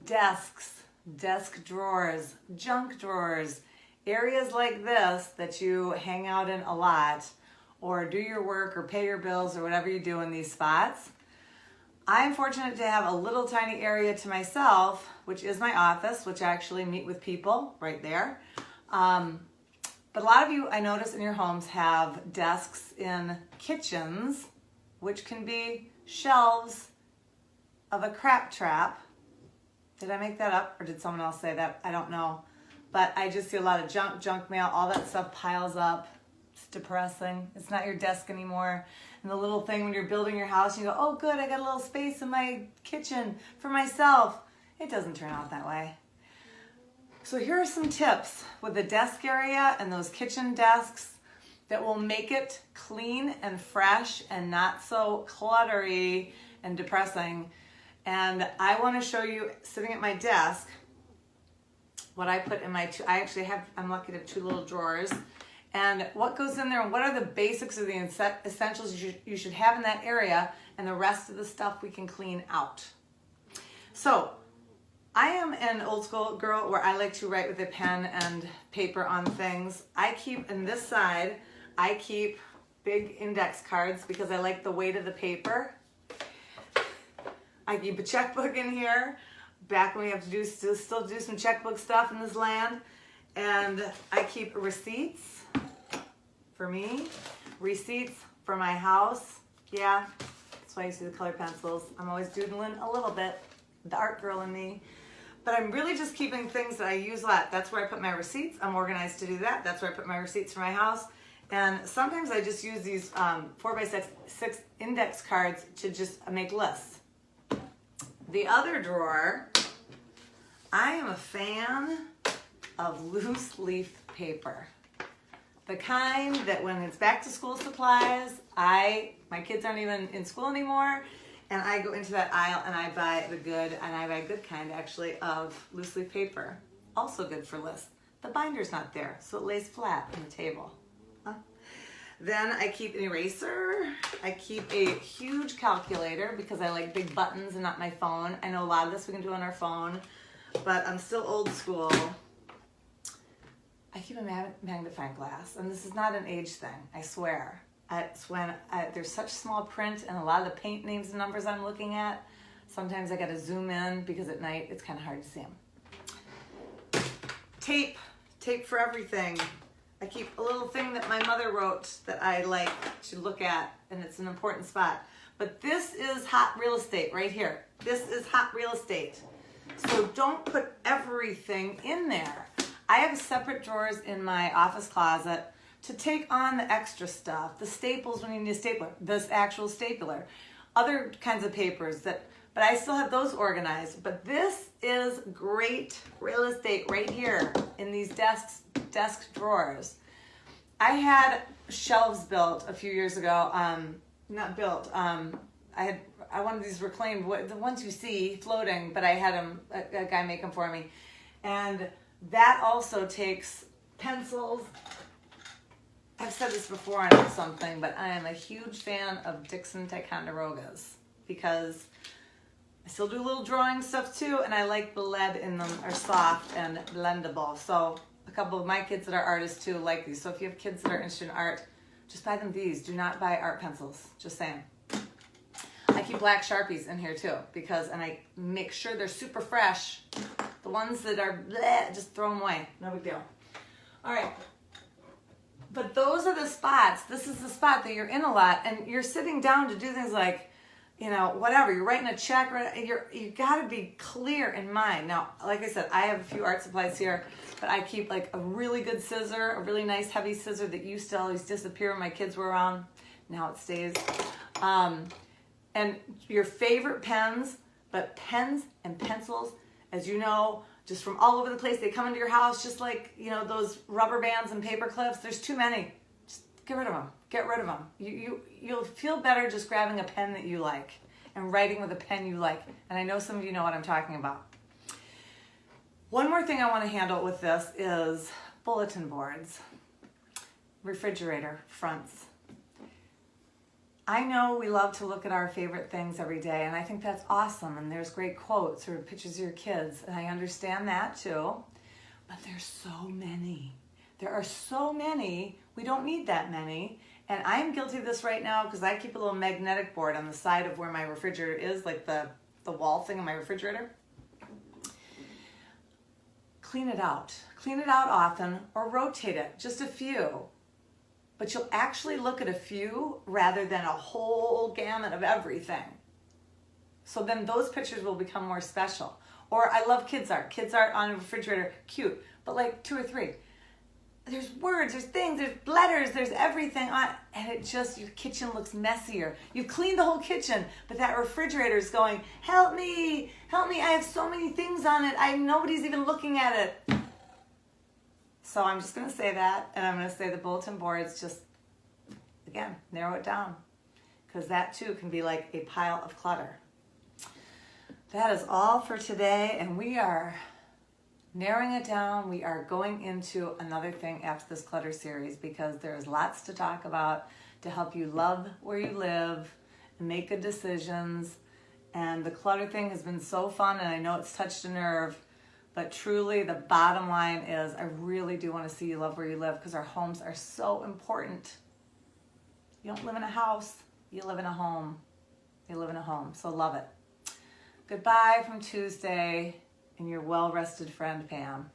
desks, desk drawers, junk drawers, areas like this that you hang out in a lot or do your work or pay your bills or whatever you do in these spots. I'm fortunate to have a little tiny area to myself, which is my office, which I actually meet with people right there. But a lot of you, I notice in your homes, have desks in kitchens, which can be shelves of a crap trap. Did I make that up or did someone else say that? I don't know. But I just see a lot of junk mail, all that stuff piles up. It's depressing. It's not your desk anymore. And the little thing when you're building your house, you go, oh good, I got a little space in my kitchen for myself. It doesn't turn out that way. So here are some tips with the desk area and those kitchen desks that will make it clean and fresh and not so cluttery and depressing. And I want to show you, sitting at my desk, what I put in my I'm lucky to have two little drawers. And what goes in there and what are the basics of the essentials you should have in that area, and the rest of the stuff we can clean out. So I am an old school girl where I like to write with a pen and paper on things. I keep, in this side, I keep big index cards because I like the weight of the paper. I keep a checkbook in here, back when we have to still do some checkbook stuff in this land. And I keep receipts for me, receipts for my house. Yeah, that's why you see the color pencils. I'm always doodling a little bit, the art girl in me. But I'm really just keeping things that I use a lot. That's where I put my receipts. I'm organized to do that. That's where I put my receipts for my house. And sometimes I just use these 4x6 index cards to just make lists. The other drawer, I am a fan of loose leaf paper. The kind that when it's back to school supplies, my kids aren't even in school anymore, and I go into that aisle and I buy good kind actually of loose leaf paper. Also good for lists. The binder's not there, so it lays flat on the table. Then I keep an eraser. I keep a huge calculator because I like big buttons and not my phone. I know a lot of this we can do on our phone, but I'm still old school. I keep a magnifying glass, and this is not an age thing, I swear. It's when there's such small print and a lot of the paint names and numbers I'm looking at, sometimes I gotta zoom in because at night it's kind of hard to see them. Tape for everything. I keep a little thing that my mother wrote that I like to look at, and it's an important spot. But this is hot real estate right here. This is hot real estate. So don't put everything in there. I have separate drawers in my office closet to take on the extra stuff, the staples when you need a stapler, this actual stapler, other kinds of papers but I still have those organized. But this is great real estate right here in these desk drawers. I had shelves built a few years ago, not built, I wanted these reclaimed, the ones you see floating, but I had a guy make them for me. And that also takes pencils. I've said this before on something, but I am a huge fan of Dixon Ticonderogas because I still do little drawing stuff too, and I like the lead in them are soft and blendable. So a couple of my kids that are artists too like these. So if you have kids that are interested in art, just buy them these. Do not buy art pencils. Just saying. I keep black Sharpies in here too and I make sure they're super fresh. The ones that are bleh, just throw them away. No big deal. All right. But those are the spots. This is the spot that you're in a lot, and you're sitting down to do things like, whatever. You're writing a check. You got to be clear in mind. Now, like I said, I have a few art supplies here, but I keep like a really good scissor, a really nice heavy scissor that used to always disappear when my kids were around. Now it stays. And your favorite pens, but pens and pencils, as you know, just from all over the place, they come into your house just like, those rubber bands and paper clips. There's too many. Just get rid of them. Get rid of them. You'll feel better just grabbing a pen that you like and writing with a pen you like. And I know some of you know what I'm talking about. One more thing I want to handle with this is bulletin boards, refrigerator fronts. I know we love to look at our favorite things every day, and I think that's awesome. And there's great quotes or pictures of your kids, and I understand that too. But there's so many. There are so many. We don't need that many. And I'm guilty of this right now because I keep a little magnetic board on the side of where my refrigerator is, like the wall thing in my refrigerator. Clean it out. Clean it out often or rotate it, just a few. But you'll actually look at a few rather than a whole gamut of everything. So then those pictures will become more special. Or I love kids art. Kids art on a refrigerator, cute, but like 2 or 3. There's words, there's things, there's letters, there's everything on, and it just, your kitchen looks messier. You've cleaned the whole kitchen, but that refrigerator is going, help me, I have so many things on it, nobody's even looking at it. So I'm just gonna say that, and I'm gonna say the bulletin boards, just, again, narrow it down, because that too can be like a pile of clutter. That is all for today, and we are narrowing it down. We are going into another thing after this clutter series because there's lots to talk about to help you love where you live and make good decisions. And the clutter thing has been so fun, and I know it's touched a nerve, but truly the bottom line is I really do want to see you love where you live because our homes are so important. You don't live in a house, you live in a home. You live in a home, so love it. Goodbye from Tuesday, and your well-rested friend, Pam.